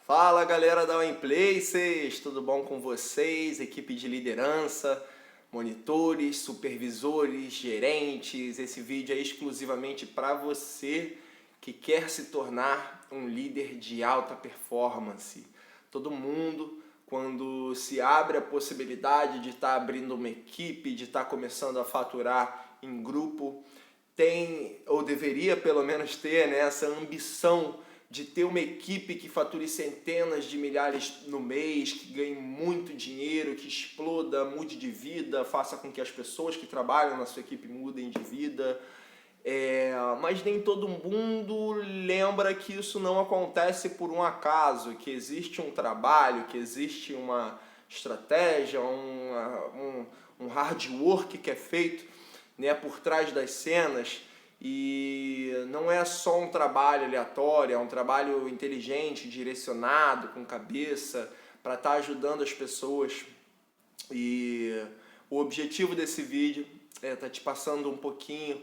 Fala galera da Places, tudo bom com vocês? Equipe de liderança, monitores, supervisores, gerentes. Esse vídeo é exclusivamente para você que quer se tornar um líder de alta performance. Todo mundo, quando se abre a possibilidade de estar abrindo uma equipe, de estar começando a faturar em grupo, tem, ou deveria pelo menos ter, né, essa ambição de ter uma equipe que fature centenas de milhares no mês, que ganhe muito dinheiro, que exploda, mude de vida, faça com que as pessoas que trabalham na sua equipe mudem de vida. Mas nem todo mundo lembra que isso não acontece por um acaso, que existe um trabalho, que existe uma estratégia, um hard work que é feito, né, por trás das cenas. E não é só um trabalho aleatório, é um trabalho inteligente, direcionado, com cabeça, para estar ajudando as pessoas. E o objetivo desse vídeo é estar te passando um pouquinho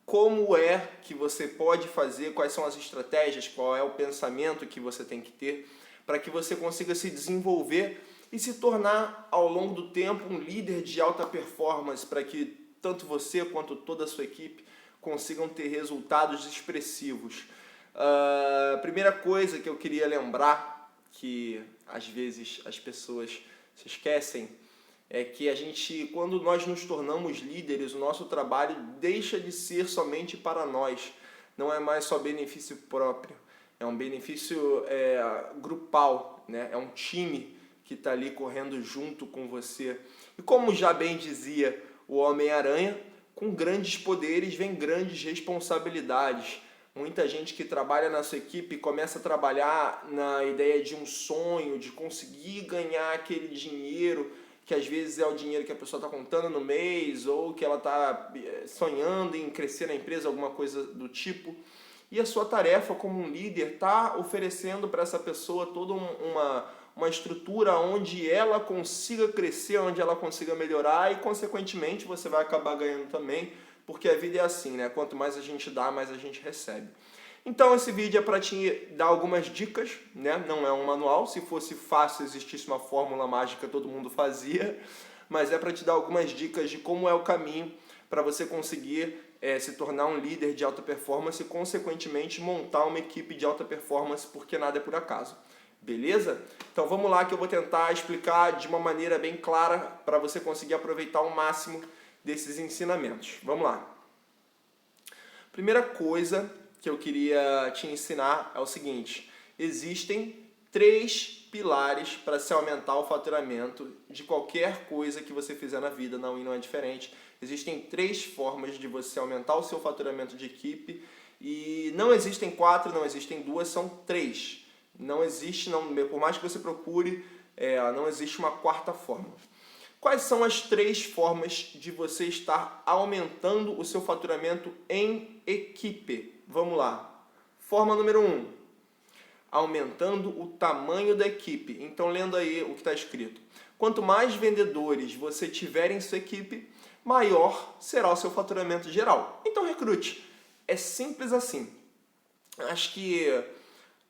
como é que você pode fazer, quais são as estratégias, qual é o pensamento que você tem que ter para que você consiga se desenvolver e se tornar ao longo do tempo um líder de alta performance, para que tanto você quanto toda a sua equipe consigam ter resultados expressivos. A primeira coisa que eu queria lembrar, que às vezes as pessoas se esquecem, é que quando nós nos tornamos líderes, o nosso trabalho deixa de ser somente para nós. Não é mais só benefício próprio, é um benefício grupal, né? É um time que está ali correndo junto com você. E como já bem dizia o Homem-Aranha, com grandes poderes vem grandes responsabilidades. Muita gente que trabalha na sua equipe começa a trabalhar na ideia de um sonho, de conseguir ganhar aquele dinheiro, que às vezes é o dinheiro que a pessoa está contando no mês, ou que ela está sonhando em crescer na empresa, alguma coisa do tipo. E a sua tarefa como um líder está oferecendo para essa pessoa toda uma estrutura onde ela consiga crescer, onde ela consiga melhorar e, consequentemente, você vai acabar ganhando também, porque a vida é assim, né? Quanto mais a gente dá, mais a gente recebe. Então, esse vídeo é para te dar algumas dicas, né? Não é um manual. Se fosse fácil, existisse uma fórmula mágica, todo mundo fazia, mas é para te dar algumas dicas de como é o caminho para você conseguir se tornar um líder de alta performance e, consequentemente, montar uma equipe de alta performance, porque nada é por acaso. Beleza? Então vamos lá que eu vou tentar explicar de uma maneira bem clara para você conseguir aproveitar ao máximo desses ensinamentos. Vamos lá. Primeira coisa que eu queria te ensinar é o seguinte: existem 3 pilares para se aumentar o faturamento de qualquer coisa que você fizer na vida, não é diferente. Existem 3 formas de você aumentar o seu faturamento de equipe e não existem 4, não existem 2, são 3. Não existe, por mais que você procure, não existe uma quarta forma. Quais são as 3 formas de você estar aumentando o seu faturamento em equipe? Vamos lá. Forma número 1. Aumentando o tamanho da equipe. Então, lendo aí o que está escrito. Quanto mais vendedores você tiver em sua equipe, maior será o seu faturamento geral. Então, recrute. É simples assim. Acho que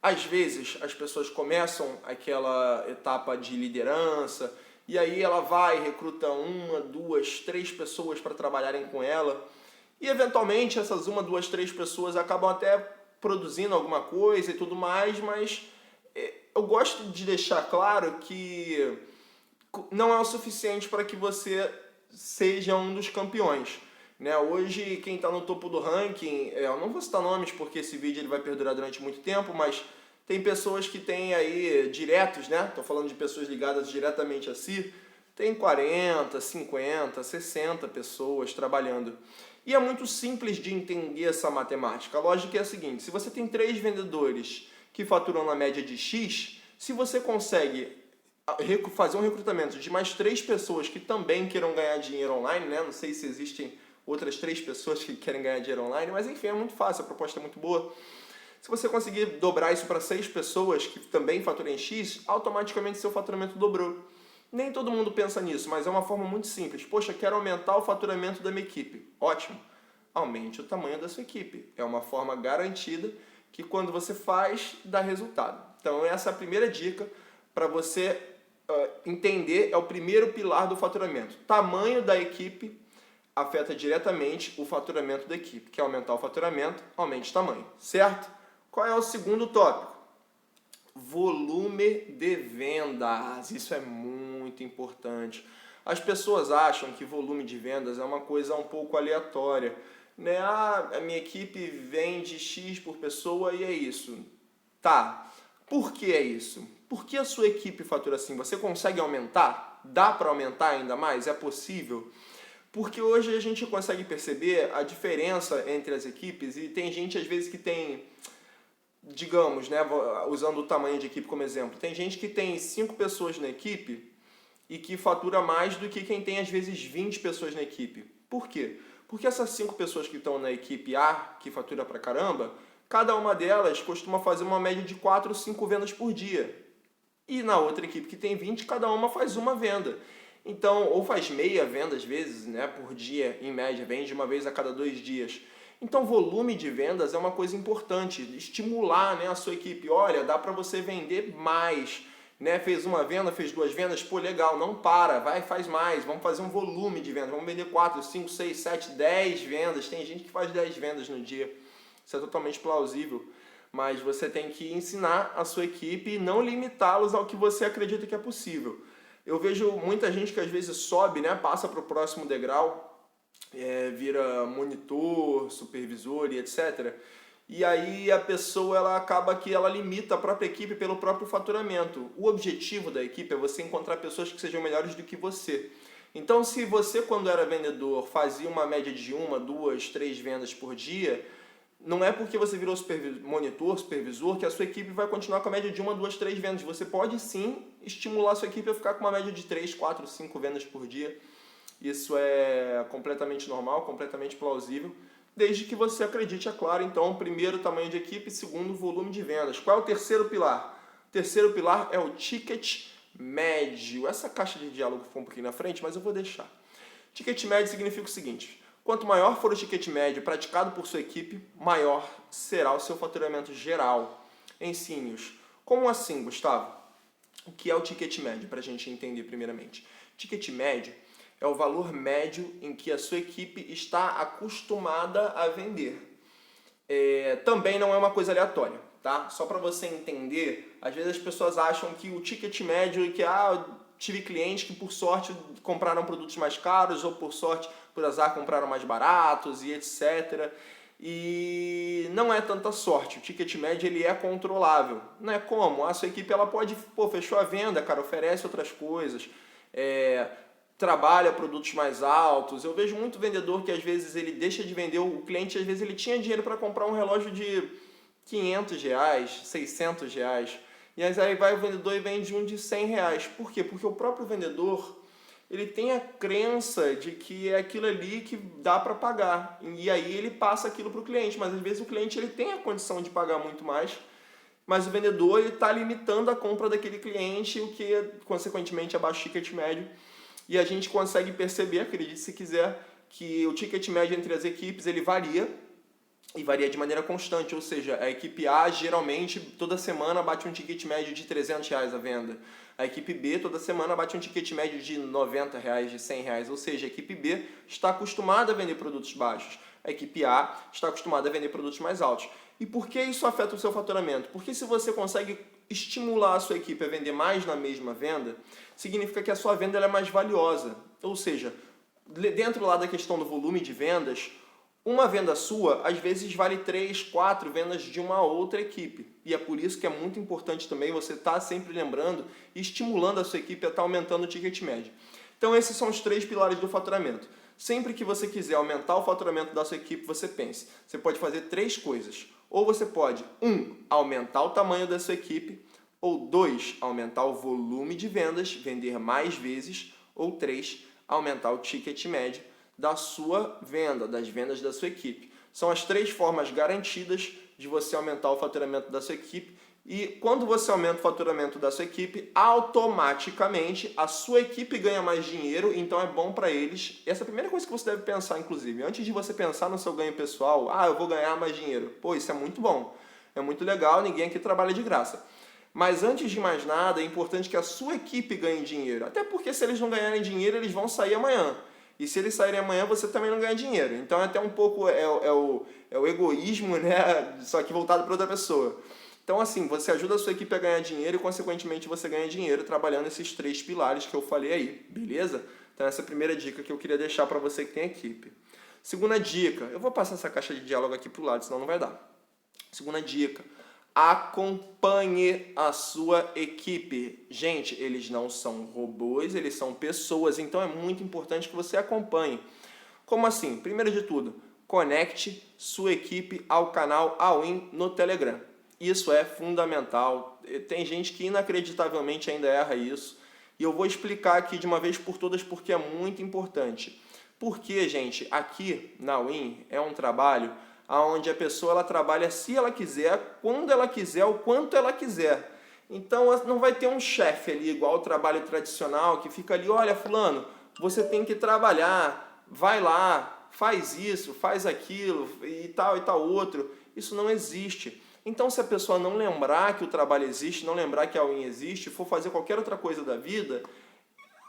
às vezes as pessoas começam aquela etapa de liderança e aí ela vai, recruta 1, 2, 3 pessoas para trabalharem com ela e eventualmente essas 1, 2, 3 pessoas acabam até produzindo alguma coisa e tudo mais, mas eu gosto de deixar claro que não é o suficiente para que você seja um dos campeões. Né? Hoje, quem está no topo do ranking, eu não vou citar nomes porque esse vídeo ele vai perdurar durante muito tempo, mas tem pessoas que têm aí diretos, né? Estou falando de pessoas ligadas diretamente a si, tem 40, 50, 60 pessoas trabalhando. E é muito simples de entender essa matemática. A lógica é a seguinte: se você tem 3 vendedores que faturam na média de X, se você consegue fazer um recrutamento de mais 3 pessoas que também queiram ganhar dinheiro online, né? Não sei se existem outras 3 pessoas que querem ganhar dinheiro online, mas enfim, é muito fácil, a proposta é muito boa. Se você conseguir dobrar isso para 6 pessoas que também faturem X, automaticamente seu faturamento dobrou. Nem todo mundo pensa nisso, mas é uma forma muito simples. Poxa, quero aumentar o faturamento da minha equipe. Ótimo. Aumente o tamanho da sua equipe. É uma forma garantida que quando você faz, dá resultado. Então essa é a primeira dica para você entender, é o primeiro pilar do faturamento. Tamanho da equipe afeta diretamente o faturamento da equipe. Quer aumentar o faturamento? Aumente o tamanho, certo? Qual é o segundo tópico? Volume de vendas. Isso é muito importante. As pessoas acham que volume de vendas é uma coisa um pouco aleatória, né? Ah, a minha equipe vende X por pessoa e é isso. Tá. Por que é isso? Por que a sua equipe fatura assim? Você consegue aumentar? Dá para aumentar ainda mais? É possível? Porque hoje a gente consegue perceber a diferença entre as equipes e tem gente às vezes que tem, digamos, né, usando o tamanho de equipe como exemplo, tem gente que tem 5 pessoas na equipe e que fatura mais do que quem tem às vezes 20 pessoas na equipe. Por quê? Porque essas 5 pessoas que estão na equipe A, que fatura pra caramba, cada uma delas costuma fazer uma média de 4 ou 5 vendas por dia. E na outra equipe que tem 20, cada uma faz uma venda. Então, ou faz meia venda às vezes, né, por dia, em média, vende uma vez a cada 2 dias. Então, volume de vendas é uma coisa importante, estimular, né, a sua equipe. Olha, dá para você vender mais, né? Fez uma venda, fez 2 vendas, pô, legal, não para, vai, faz mais, vamos fazer um volume de vendas, vamos vender 4, 5, 6, 7, 10 vendas. Tem gente que faz 10 vendas no dia, isso é totalmente plausível. Mas você tem que ensinar a sua equipe e não limitá-los ao que você acredita que é possível. Eu vejo muita gente que às vezes sobe, né, passa para o próximo degrau, vira monitor, supervisor e etc. E aí a pessoa ela acaba que ela limita a própria equipe pelo próprio faturamento. O objetivo da equipe é você encontrar pessoas que sejam melhores do que você. Então, se você, quando era vendedor, fazia uma média de 1, 2, 3 vendas por dia, não é porque você virou monitor, supervisor, que a sua equipe vai continuar com a média de 1, 2, 3 vendas. Você pode sim estimular a sua equipe a ficar com uma média de 3, 4, 5 vendas por dia. Isso é completamente normal, completamente plausível, desde que você acredite, é claro, então, primeiro, tamanho de equipe, segundo, volume de vendas. Qual é o terceiro pilar? O terceiro pilar é o ticket médio. Essa caixa de diálogo ficou um pouquinho na frente, mas eu vou deixar. Ticket médio significa o seguinte: quanto maior for o ticket médio praticado por sua equipe, maior será o seu faturamento geral. Ensine-os. Como assim, Gustavo? O que é o ticket médio, para a gente entender primeiramente? Ticket médio é o valor médio em que a sua equipe está acostumada a vender. Também não é uma coisa aleatória, tá? Só para você entender, às vezes as pessoas acham que o ticket médio é que, eu tive clientes que por sorte compraram produtos mais caros ou por sorte, por azar, compraram mais baratos e etc. E não é tanta sorte, o ticket médio ele é controlável. Não é como? A sua equipe ela pode, fechou a venda, cara, oferece outras coisas, trabalha produtos mais altos. Eu vejo muito vendedor que às vezes ele deixa de vender, o cliente às vezes ele tinha dinheiro para comprar um relógio de R$500, R$600, e aí vai o vendedor e vende um de R$100. Por quê? Porque o próprio vendedor ele tem a crença de que é aquilo ali que dá para pagar, e aí ele passa aquilo para o cliente, mas às vezes o cliente ele tem a condição de pagar muito mais, mas o vendedor está limitando a compra daquele cliente, o que consequentemente abaixa o ticket médio. E a gente consegue perceber, acredite se quiser, que o ticket médio entre as equipes ele varia, e varia de maneira constante, ou seja, a equipe A geralmente toda semana bate um ticket médio de R$300 a venda. A equipe B toda semana bate um ticket médio de R$90, de R$100, ou seja, a equipe B está acostumada a vender produtos baixos. A equipe A está acostumada a vender produtos mais altos. E por que isso afeta o seu faturamento? Porque se você consegue estimular a sua equipe a vender mais na mesma venda, significa que a sua venda ela é mais valiosa. Ou seja, dentro lá da questão do volume de vendas, uma venda sua, às vezes, vale 3, 4 vendas de uma outra equipe. E é por isso que é muito importante também você estar sempre lembrando e estimulando a sua equipe a estar aumentando o ticket médio. Então, esses são os 3 pilares do faturamento. Sempre que você quiser aumentar o faturamento da sua equipe, você pense. Você pode fazer 3 coisas. Ou você pode, 1, aumentar o tamanho da sua equipe. Ou 2, aumentar o volume de vendas, vender mais vezes. Ou 3, aumentar o ticket médio da sua venda, das vendas da sua equipe. São as 3 formas garantidas de você aumentar o faturamento da sua equipe. E quando você aumenta o faturamento da sua equipe, automaticamente a sua equipe ganha mais dinheiro, então é bom para eles. Essa é a primeira coisa que você deve pensar, inclusive. Antes de você pensar no seu ganho pessoal, eu vou ganhar mais dinheiro. Pô, isso é muito bom. É muito legal, ninguém aqui trabalha de graça. Mas antes de mais nada, é importante que a sua equipe ganhe dinheiro. Até porque se eles não ganharem dinheiro, eles vão sair amanhã. E se eles saírem amanhã, você também não ganha dinheiro. Então é até um pouco o egoísmo, né? Só que voltado para outra pessoa. Então assim, você ajuda a sua equipe a ganhar dinheiro e consequentemente você ganha dinheiro trabalhando esses 3 pilares que eu falei aí, beleza? Então essa é a primeira dica que eu queria deixar para você que tem equipe. Segunda dica, eu vou passar essa caixa de diálogo aqui pro lado, senão não vai dar. Segunda dica, acompanhe a sua equipe. Gente, eles não são robôs, eles são pessoas, então é muito importante que você acompanhe. Como assim? Primeiro de tudo, conecte sua equipe ao canal All-in no Telegram. Isso é fundamental. Tem gente que inacreditavelmente ainda erra isso. E eu vou explicar aqui de uma vez por todas porque é muito importante. Porque, gente, aqui na All-in é um trabalho onde a pessoa ela trabalha se ela quiser, quando ela quiser, o quanto ela quiser. Então não vai ter um chefe ali igual o trabalho tradicional que fica ali, olha fulano, você tem que trabalhar, vai lá, faz isso, faz aquilo e tal outro. Isso não existe. Então se a pessoa não lembrar que o trabalho existe, não lembrar que a All-in existe, for fazer qualquer outra coisa da vida,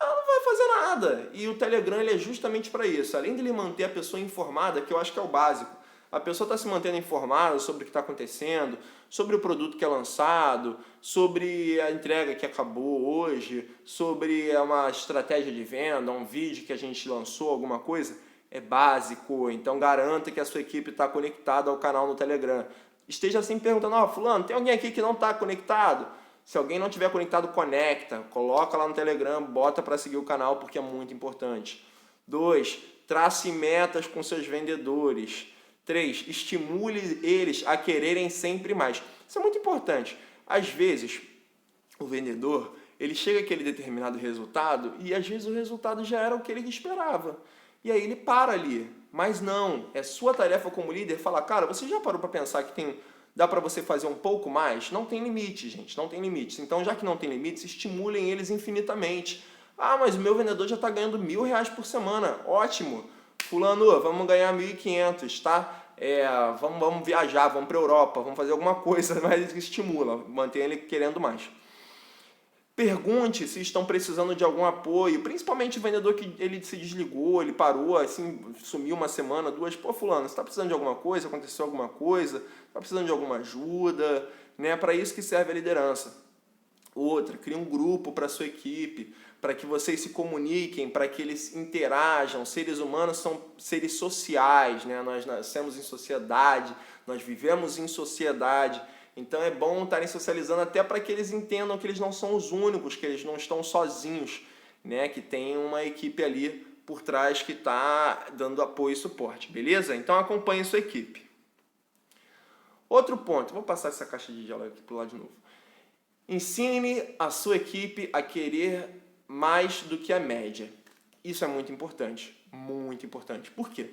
ela não vai fazer nada. E o Telegram ele é justamente para isso. Além de ele manter a pessoa informada, que eu acho que é o básico, a pessoa está se mantendo informada sobre o que está acontecendo, sobre o produto que é lançado, sobre a entrega que acabou hoje, sobre uma estratégia de venda, um vídeo que a gente lançou, alguma coisa. É básico, então garanta que a sua equipe está conectada ao canal no Telegram. Esteja sempre perguntando, fulano, tem alguém aqui que não está conectado? Se alguém não estiver conectado, conecta, coloca lá no Telegram, bota para seguir o canal porque é muito importante. 2, trace metas com seus vendedores. 3, estimule eles a quererem sempre mais. Isso é muito importante. Às vezes, o vendedor, ele chega àquele determinado resultado e às vezes o resultado já era o que ele esperava. E aí ele para ali. Mas não, é sua tarefa como líder falar, cara, você já parou para pensar que dá para você fazer um pouco mais? Não tem limite, gente, não tem limites. Então, já que não tem limites, estimulem eles infinitamente. Ah, mas o meu vendedor já está ganhando R$1.000 por semana. Ótimo. Fulano, vamos ganhar 1.500, tá? Vamos viajar, vamos para a Europa, vamos fazer alguma coisa, mas estimula, mantém ele querendo mais. Pergunte se estão precisando de algum apoio, principalmente o vendedor que ele se desligou, ele parou, assim, sumiu uma semana, 2. Pô, fulano, você está precisando de alguma coisa? Aconteceu alguma coisa? Está precisando de alguma ajuda? Né? Para isso que serve a liderança. Outra, cria um grupo para a sua equipe, para que vocês se comuniquem, para que eles interajam. Seres humanos são seres sociais, né? Nós nascemos em sociedade, nós vivemos em sociedade. Então é bom estarem socializando até para que eles entendam que eles não são os únicos, que eles não estão sozinhos, né? Que tem uma equipe ali por trás que está dando apoio e suporte, beleza? Então acompanhe sua equipe. Outro ponto, vou passar essa caixa de diálogo aqui para o lado de novo. Ensine a sua equipe a querer mais do que a média. Isso é muito importante, muito importante. Por quê?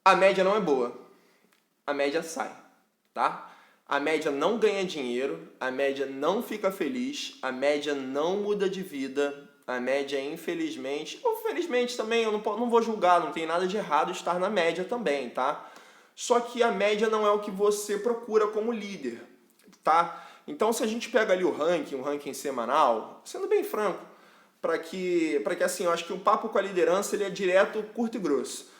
A média não é boa, a média sai. Tá? A média não ganha dinheiro, a média não fica feliz, a média não muda de vida, a média infelizmente, ou felizmente também, eu não vou julgar, não tem nada de errado estar na média também, tá? Só que a média não é o que você procura como líder, tá? Então se a gente pega ali um ranking semanal, sendo bem franco, para que assim, eu acho que o papo com a liderança ele é direto, curto e grosso.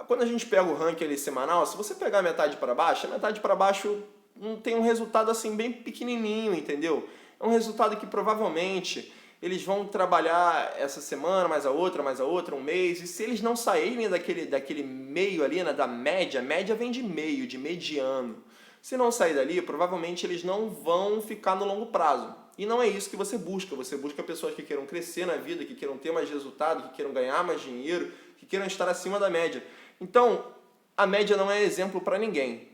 Quando a gente pega o ranking ali semanal, se você pegar a metade para baixo, a metade para baixo não tem um resultado assim bem pequenininho, entendeu? É um resultado que provavelmente eles vão trabalhar essa semana, mais a outra, um mês, e se eles não saírem daquele meio ali, né, da média, média vem de meio, de mediano. Se não sair dali, provavelmente eles não vão ficar no longo prazo. E não é isso que você busca pessoas que queiram crescer na vida, que queiram ter mais resultado, que queiram ganhar mais dinheiro, que queiram estar acima da média. Então, a média não é exemplo para ninguém,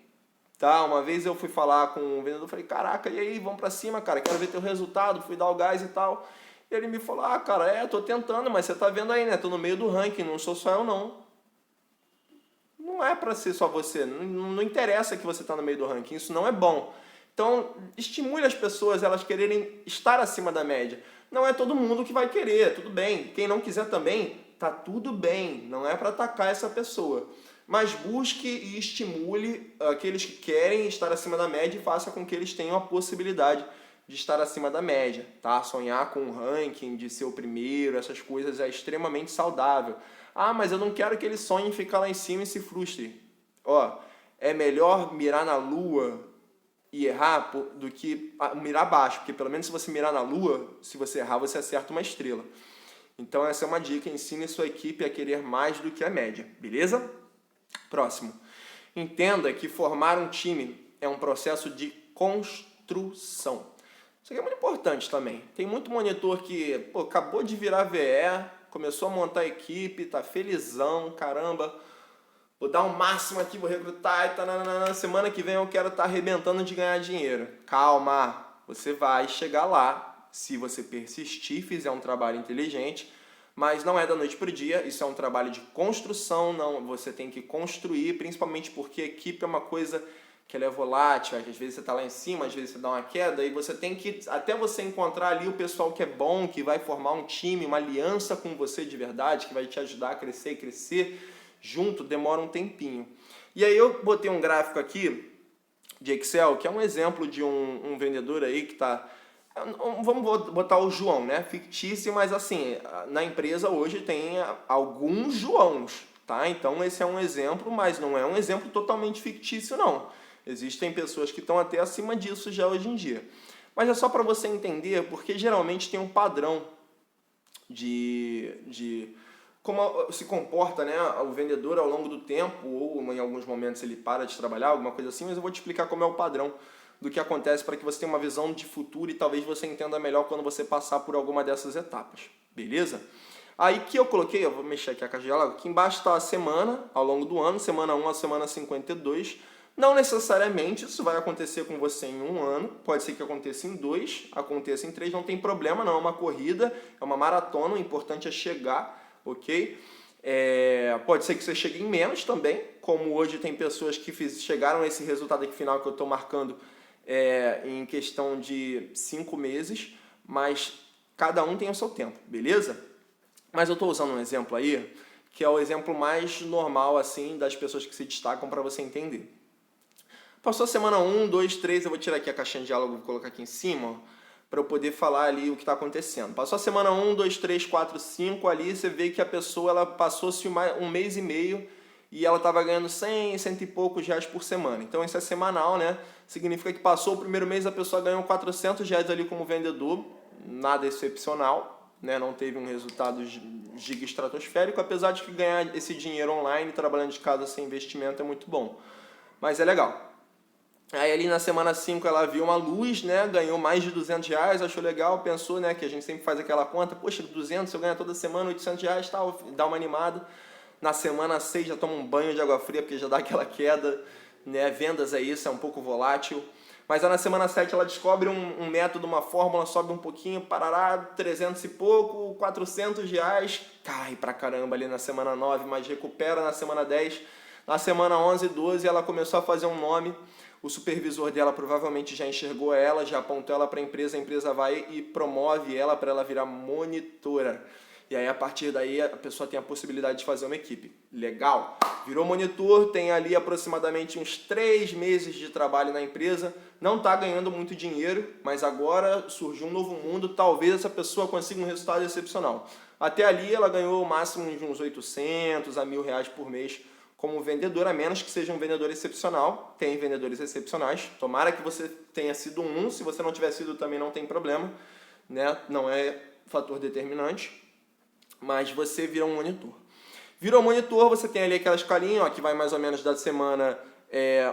tá? Uma vez eu fui falar com um vendedor, falei, caraca, e aí, vamos para cima, cara, quero ver teu resultado, fui dar o gás e tal. E ele me falou, cara, tô tentando, mas você tá vendo aí, né, tô no meio do ranking, não sou só eu não. Não é para ser só você, não interessa que você tá no meio do ranking, isso não é bom. Então, estimule as pessoas, elas quererem estar acima da média. Não é todo mundo que vai querer, tudo bem. Quem não quiser também, tá tudo bem, não é para atacar essa pessoa. mas busque e estimule aqueles que querem estar acima da média e faça com que eles tenham a possibilidade de estar acima da média, tá? Sonhar com um ranking, de ser o primeiro, essas coisas é extremamente saudável. Ah, mas eu não quero que ele sonhe em ficar lá em cima e se frustre. Ó, é melhor mirar na lua e errar do que mirar baixo, porque pelo menos se você mirar na lua, se você errar, você acerta uma estrela. Então essa é uma dica, ensine a sua equipe a querer mais do que a média, beleza? Próximo. Entenda que formar um time é um processo de construção. Isso aqui é muito importante também. Tem muito monitor que acabou de virar VE, começou a montar a equipe, tá felizão, caramba, vou dar o máximo aqui, vou recrutar e tá, semana que vem eu quero estar arrebentando de ganhar dinheiro. Calma, você vai chegar lá se você persistir, fizer um trabalho inteligente, mas não é da noite para o dia, isso é um trabalho de construção, não, você tem que construir, principalmente porque a equipe é uma coisa que ela é volátil, às vezes você está lá em cima, às vezes você dá uma queda, e você tem que, até você encontrar ali o pessoal que é bom, que vai formar um time, uma aliança com você de verdade, que vai te ajudar a crescer e crescer junto, demora um tempinho. E aí eu botei um gráfico aqui de Excel, que é um exemplo de um vendedor aí que está... Vamos botar o João, né? Fictício, mas assim, na empresa hoje tem alguns Joãos, tá? Então esse é um exemplo, mas não é um exemplo totalmente fictício, não. Existem pessoas que estão até acima disso já hoje em dia. Mas é só para você entender, porque geralmente tem um padrão de como se comporta, né, o vendedor ao longo do tempo, ou em alguns momentos ele para de trabalhar, alguma coisa assim, mas eu vou te explicar como é o padrão do que acontece para que você tenha uma visão de futuro e talvez você entenda melhor quando você passar por alguma dessas etapas, beleza? Aí que eu coloquei, eu vou mexer aqui a caixa de diálogo, aqui embaixo está a semana, ao longo do ano, semana 1 a semana 52, não necessariamente isso vai acontecer com você em um ano, pode ser que aconteça em 2, aconteça em 3, não tem problema não, é uma corrida, é uma maratona, o importante é chegar, ok? Pode ser que você chegue em menos também, como hoje tem pessoas que chegaram a esse resultado aqui final que eu estou marcando em questão de 5 meses, mas cada um tem o seu tempo, beleza? Mas eu estou usando um exemplo aí, que é o exemplo mais normal assim das pessoas que se destacam para você entender. Passou a semana 1, 2, 3, eu vou tirar aqui a caixinha de diálogo e vou colocar aqui em cima, para eu poder falar ali o que está acontecendo. Passou a semana 1, 2, 3, 4, 5, ali você vê que a pessoa ela passou-se um mês e meio e ela estava ganhando 100, 100 e poucos reais por semana. Então isso é semanal, né? Significa que passou o primeiro mês, a pessoa ganhou 400 reais ali como vendedor, nada excepcional, né? Não teve um resultado giga estratosférico, apesar de que ganhar esse dinheiro online, trabalhando de casa sem investimento é muito bom. Mas é legal. Aí ali na semana 5 ela viu uma luz, né? Ganhou mais de 200 reais, achou legal, pensou, né? Que a gente sempre faz aquela conta, poxa, 200, se eu ganhar toda semana 800 reais, tal, dá uma animada. Na semana 6 já toma um banho de água fria, porque já dá aquela queda, né? Vendas é isso, é um pouco volátil. Mas aí na semana 7 ela descobre um método, uma fórmula, sobe um pouquinho, parará, 300 e pouco, 400 reais, cai pra caramba ali na semana 9, mas recupera na semana 10. Na semana 11 e 12 ela começou a fazer um nome, o supervisor dela provavelmente já enxergou ela, já apontou ela para a empresa vai e promove ela para ela virar monitora. E aí, a partir daí, a pessoa tem a possibilidade de fazer uma equipe. Legal. Virou monitor, tem ali aproximadamente uns 3 meses de trabalho na empresa, não está ganhando muito dinheiro, mas agora surgiu um novo mundo, talvez essa pessoa consiga um resultado excepcional. Até ali, ela ganhou o máximo de uns 800 a 1.000 reais por mês como vendedor, a menos que seja um vendedor excepcional. Tem vendedores excepcionais. Tomara que você tenha sido um, se você não tiver sido também não tem problema, né? Não é fator determinante. Mas você vira um monitor. Virou monitor, você tem ali aquela escalinha, ó, que vai mais ou menos da semana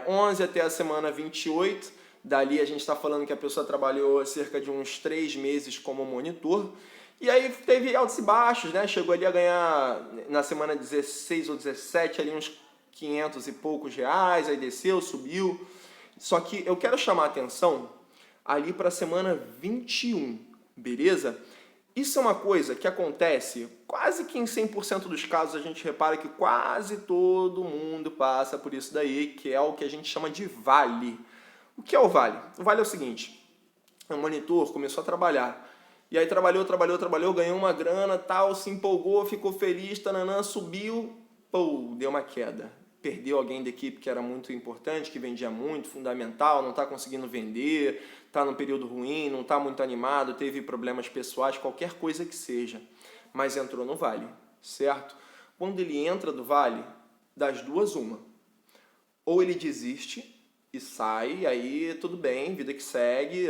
11 até a semana 28. Dali a gente está falando que a pessoa trabalhou cerca de uns 3 meses como monitor. E aí teve altos e baixos, né? Chegou ali a ganhar na semana 16 ou 17 ali uns 500 e poucos reais, aí desceu, subiu. Só que eu quero chamar a atenção ali para a semana 21, beleza? Isso é uma coisa que acontece quase que em 100% dos casos, a gente repara que quase todo mundo passa por isso daí, que é o que a gente chama de vale. O que é o vale? O vale é o seguinte, o monitor começou a trabalhar, e aí trabalhou, ganhou uma grana, tal, se empolgou, ficou feliz, tananã, subiu, pô, deu uma queda. perdeu alguém da equipe que era muito importante, que vendia muito, fundamental, não está conseguindo vender, está num período ruim, não está muito animado, teve problemas pessoais, qualquer coisa que seja, mas entrou no Vale, certo? Quando ele entra do Vale, das duas, uma. Ou ele desiste e sai, aí tudo bem, vida que segue,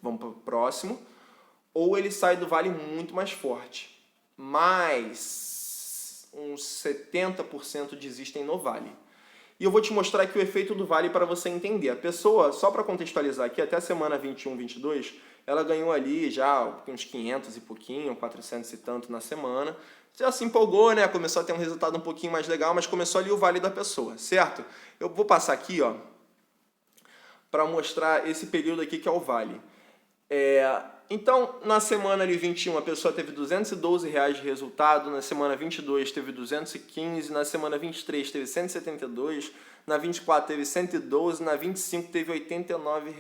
vamos para o próximo. Ou ele sai do Vale muito mais forte. Mas uns 70% desistem no Vale. E eu vou te mostrar aqui o efeito do Vale para você entender. A pessoa, só para contextualizar aqui, até a semana 21, 22, ela ganhou ali já uns 500 e pouquinho, 400 e tanto na semana. Já se empolgou, né? Começou a ter um resultado um pouquinho mais legal, mas começou ali o Vale da pessoa, certo? Eu vou passar aqui, ó, para mostrar esse período aqui que é o Vale. Então, na semana ali 21, a pessoa teve R$212 de resultado, na semana 22 teve 215, na semana 23 teve 172, na 24 teve 112, na 25 teve R$89.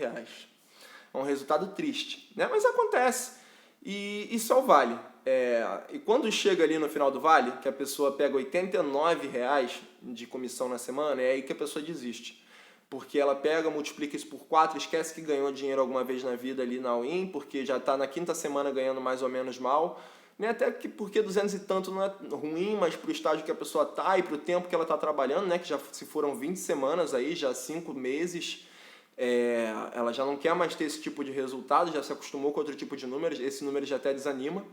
É um resultado triste, né? Mas acontece. E isso é o Vale. E quando chega ali no final do Vale, que a pessoa pega R$89 de comissão na semana, é aí que a pessoa desiste. Porque ela pega, multiplica isso por 4, esquece que ganhou dinheiro alguma vez na vida ali na all-in, porque já está na quinta semana ganhando mais ou menos mal. Né? Até porque 200 e tanto não é ruim, mas para o estágio que a pessoa está e para o tempo que ela está trabalhando, né? Que já se foram 20 semanas aí, já 5 meses, ela já não quer mais ter esse tipo de resultado, já se acostumou com outro tipo de número, esse número já até desanima.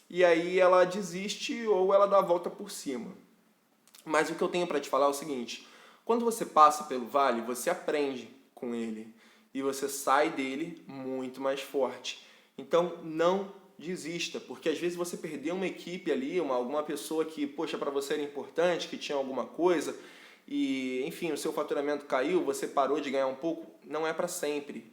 E aí ela desiste ou ela dá a volta por cima. Mas o que eu tenho para te falar é o seguinte: quando você passa pelo Vale, você aprende com ele e você sai dele muito mais forte. Então, não desista, porque às vezes você perdeu uma equipe ali, alguma pessoa que, poxa, para você era importante, que tinha alguma coisa, e, enfim, o seu faturamento caiu, você parou de ganhar um pouco, não é para sempre.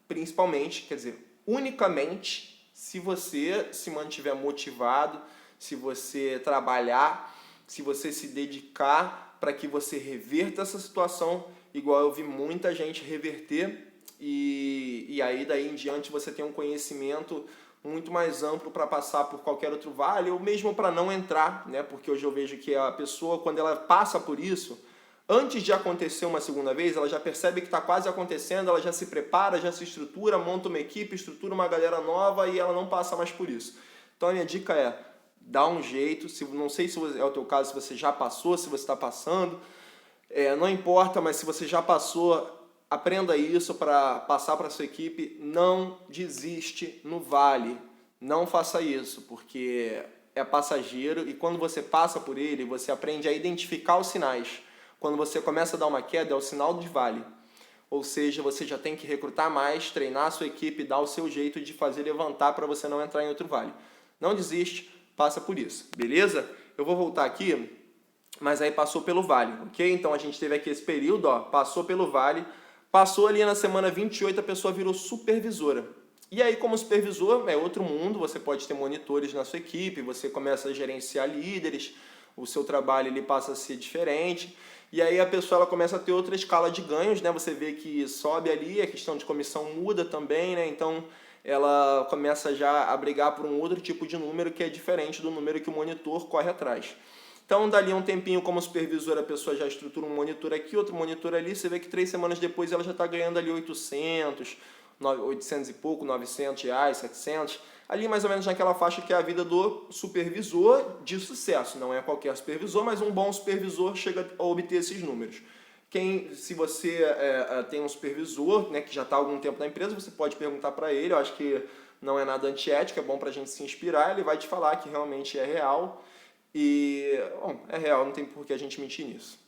Principalmente, quer dizer, unicamente, se você se mantiver motivado, se você trabalhar, se você se dedicar para que você reverta essa situação, igual eu vi muita gente reverter, e aí daí em diante você tem um conhecimento muito mais amplo para passar por qualquer outro vale, ou mesmo para não entrar, né? Porque hoje eu vejo que a pessoa, quando ela passa por isso, antes de acontecer uma segunda vez, ela já percebe que está quase acontecendo, ela já se prepara, já se estrutura, monta uma equipe, estrutura uma galera nova e ela não passa mais por isso. Então a minha dica é: dá um jeito, não sei se é o teu caso, se você já passou, se você está passando, não importa, mas se você já passou, aprenda isso para passar para a sua equipe. Não desiste no Vale, não faça isso, porque é passageiro e quando você passa por ele, você aprende a identificar os sinais. Quando você começa a dar uma queda, é o sinal de Vale. Ou seja, você já tem que recrutar mais, treinar a sua equipe, dar o seu jeito de fazer levantar para você não entrar em outro vale. Não desiste, passa por isso, beleza? Eu vou voltar aqui, mas aí passou pelo Vale, ok? Então a gente teve aqui esse período, ó, passou pelo Vale, passou ali na semana 28, a pessoa virou supervisora. E aí, como supervisor, é outro mundo, você pode ter monitores na sua equipe, você começa a gerenciar líderes, o seu trabalho ele passa a ser diferente. E aí a pessoa ela começa a ter outra escala de ganhos, né? Você vê que sobe ali, a questão de comissão muda também, né? Então ela começa já a brigar por um outro tipo de número que é diferente do número que o monitor corre atrás. Então, dali um tempinho como supervisor, a pessoa já estrutura um monitor aqui, outro monitor ali, você vê que 3 semanas depois ela já está ganhando ali 800 e pouco, R$900, 700, ali mais ou menos naquela faixa que é a vida do supervisor de sucesso. Não é qualquer supervisor, mas um bom supervisor chega a obter esses números. Se você tem um supervisor, né, que já está há algum tempo na empresa, você pode perguntar para ele. Eu acho que não é nada antiético, é bom para a gente se inspirar. Ele vai te falar que realmente é real. E, bom, é real, não tem por que a gente mentir nisso.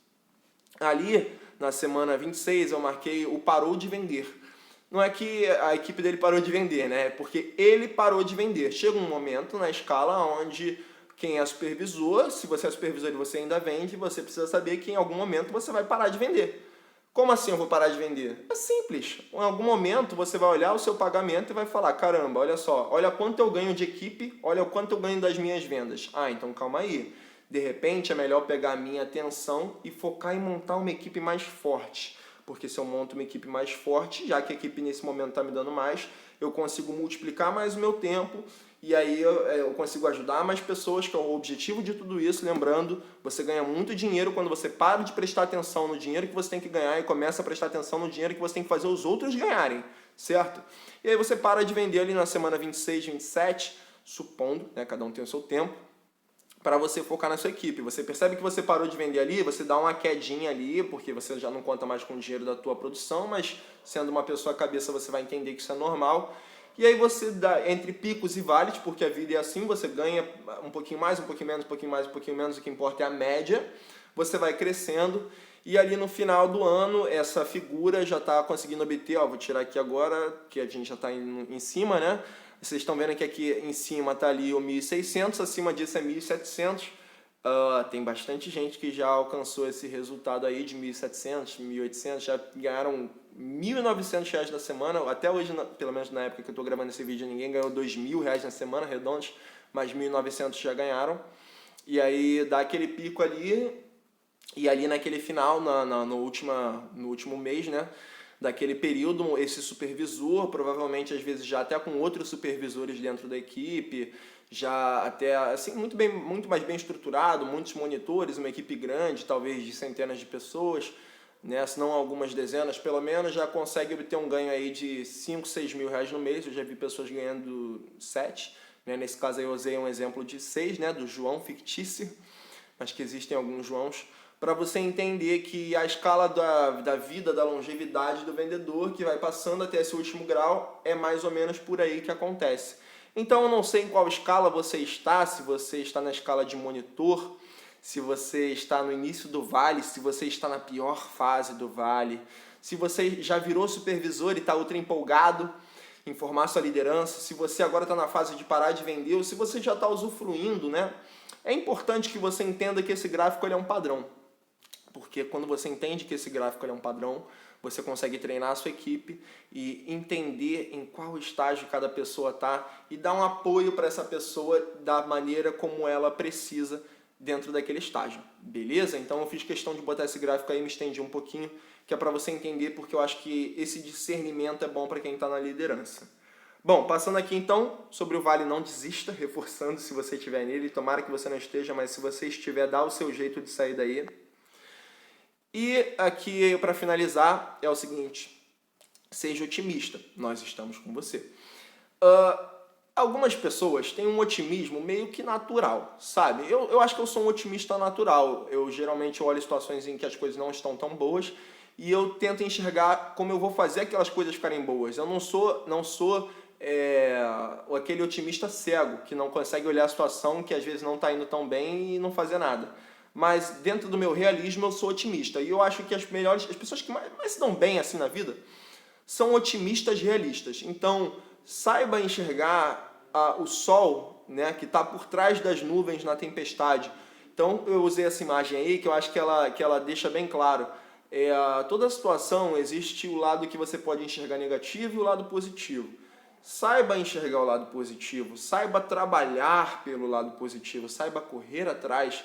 Ali, na semana 26, eu marquei o parou de vender. Não é que a equipe dele parou de vender, né? É porque ele parou de vender. Chega um momento na escala onde quem é supervisor, se você é supervisor e você ainda vende, você precisa saber que em algum momento você vai parar de vender. Como assim eu vou parar de vender? É simples. Em algum momento você vai olhar o seu pagamento e vai falar: caramba, olha só, olha quanto eu ganho de equipe, olha o quanto eu ganho das minhas vendas. Ah, então calma aí. De repente é melhor pegar a minha atenção e focar em montar uma equipe mais forte. porque se eu monto uma equipe mais forte, já que a equipe nesse momento está me dando mais, eu consigo multiplicar mais o meu tempo e aí eu consigo ajudar mais pessoas, que é o objetivo de tudo isso. Lembrando, você ganha muito dinheiro quando você para de prestar atenção no dinheiro que você tem que ganhar e começa a prestar atenção no dinheiro que você tem que fazer os outros ganharem, certo? E aí você para de vender ali na semana 26, 27, supondo, né, cada um tem o seu tempo, para você focar na sua equipe. Você percebe que você parou de vender ali, você dá uma quedinha ali, porque você já não conta mais com o dinheiro da tua produção, mas sendo uma pessoa cabeça você vai entender que isso é normal. E aí você dá entre picos e vales, porque a vida é assim, você ganha um pouquinho mais, um pouquinho menos, um pouquinho mais, um pouquinho menos, o que importa é a média, você vai crescendo, e ali no final do ano, essa figura já está conseguindo obter, ó, vou tirar aqui agora, que a gente já está em cima, né? Vocês estão vendo que aqui em cima está ali o 1.600, acima disso é 1.700. Tem bastante gente que já alcançou esse resultado aí de 1.700, 1.800, já ganharam R$1.900 na semana. Até hoje, pelo menos na época que eu estou gravando esse vídeo, ninguém ganhou R$2.000 na semana, redondos, mas 1.900 já ganharam. E aí dá aquele pico ali, e ali naquele final, no último mês, né? Daquele período, esse supervisor, provavelmente às vezes já até com outros supervisores dentro da equipe, já até assim muito mais bem estruturado, muitos monitores, uma equipe grande, talvez de centenas de pessoas, né, se não algumas dezenas pelo menos, já consegue obter um ganho aí de 5, 6 mil reais no mês. Eu já vi pessoas ganhando 7, né? Nesse caso aí eu usei um exemplo de 6, né, do João fictício, mas que existem alguns Joãos, para você entender que a escala da vida, da longevidade do vendedor, que vai passando até esse último grau, é mais ou menos por aí que acontece. Então eu não sei em qual escala você está, se você está na escala de monitor, se você está no início do vale, se você está na pior fase do vale, se você já virou supervisor e está ultra empolgado em formar sua liderança, se você agora está na fase de parar de vender, ou se você já está usufruindo, né? É importante que você entenda que esse gráfico ele é um padrão. Porque quando você entende que esse gráfico é um padrão, você consegue treinar a sua equipe e entender em qual estágio cada pessoa está e dar um apoio para essa pessoa da maneira como ela precisa dentro daquele estágio, beleza? Então eu fiz questão de botar esse gráfico aí, me estendi um pouquinho, que é para você entender, porque eu acho que esse discernimento é bom para quem está na liderança. Bom, passando aqui então sobre o vale, não desista, reforçando se você estiver nele, tomara que você não esteja, mas se você estiver, dá o seu jeito de sair daí. E aqui, para finalizar, é o seguinte: seja otimista, nós estamos com você. Algumas pessoas têm um otimismo meio que natural, sabe? Eu acho que eu sou um otimista natural. Eu geralmente olho situações em que as coisas não estão tão boas e eu tento enxergar como eu vou fazer aquelas coisas ficarem boas. Eu não sou aquele otimista cego que não consegue olhar a situação que às vezes não está indo tão bem e não fazer nada. Mas dentro do meu realismo eu sou otimista. E eu acho que as pessoas que mais se dão bem assim na vida são otimistas realistas. Então, saiba enxergar o sol, né, que está por trás das nuvens na tempestade. Então, eu usei essa imagem aí que eu acho que ela deixa bem claro. Toda situação existe o lado que você pode enxergar negativo e o lado positivo. Saiba enxergar o lado positivo, saiba trabalhar pelo lado positivo, saiba correr atrás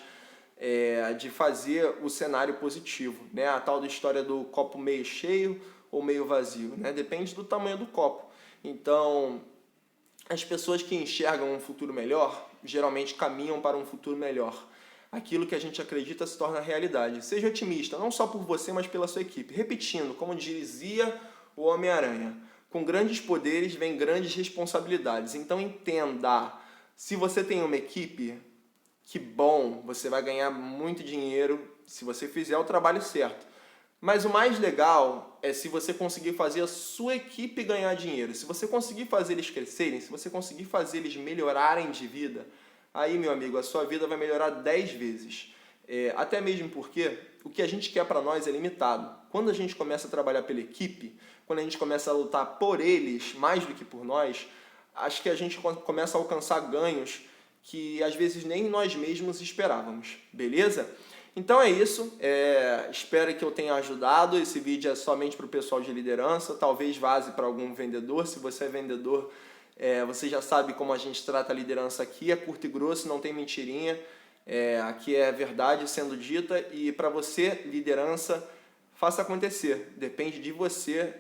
de fazer o cenário positivo, né? A tal da história do copo meio cheio ou meio vazio, né? Depende do tamanho do copo. Então, as pessoas que enxergam um futuro melhor, geralmente caminham para um futuro melhor. Aquilo que a gente acredita se torna realidade. Seja otimista, não só por você, mas pela sua equipe. Repetindo, como dizia o Homem-Aranha, com grandes poderes vem grandes responsabilidades. Então entenda, se você tem uma equipe, que bom, você vai ganhar muito dinheiro se você fizer o trabalho certo. Mas o mais legal é se você conseguir fazer a sua equipe ganhar dinheiro. Se você conseguir fazer eles crescerem, se você conseguir fazer eles melhorarem de vida, aí, meu amigo, a sua vida vai melhorar 10 vezes. Até mesmo porque o que a gente quer para nós é limitado. Quando a gente começa a trabalhar pela equipe, quando a gente começa a lutar por eles mais do que por nós, acho que a gente começa a alcançar ganhos que às vezes nem nós mesmos esperávamos, beleza? Então é isso, espero que eu tenha ajudado. Esse vídeo é somente para o pessoal de liderança, talvez vaze para algum vendedor. Se você é vendedor, você já sabe como a gente trata a liderança aqui, é curto e grosso, não tem mentirinha, aqui é verdade sendo dita. E para você, liderança, faça acontecer. Depende de você.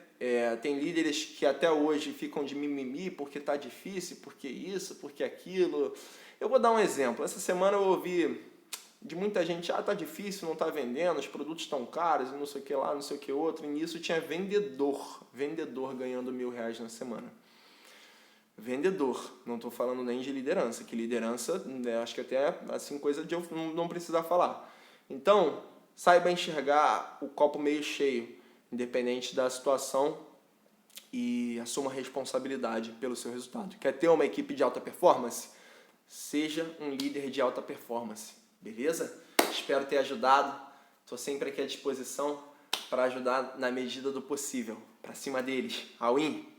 Tem líderes que até hoje ficam de mimimi porque tá difícil, porque isso, porque aquilo. Eu vou dar um exemplo. Essa semana eu ouvi de muita gente, tá difícil, não tá vendendo, os produtos estão caros, não sei o que lá, não sei o que outro. E nisso tinha vendedor ganhando R$1.000 na semana. Vendedor, não estou falando nem de liderança, que liderança, né, acho que até assim coisa de eu não precisar falar. Então, saiba enxergar o copo meio cheio, independente da situação, e assuma responsabilidade pelo seu resultado. Quer ter uma equipe de alta performance? Seja um líder de alta performance, beleza? Espero ter ajudado, estou sempre aqui à disposição para ajudar na medida do possível. Para cima deles, all in!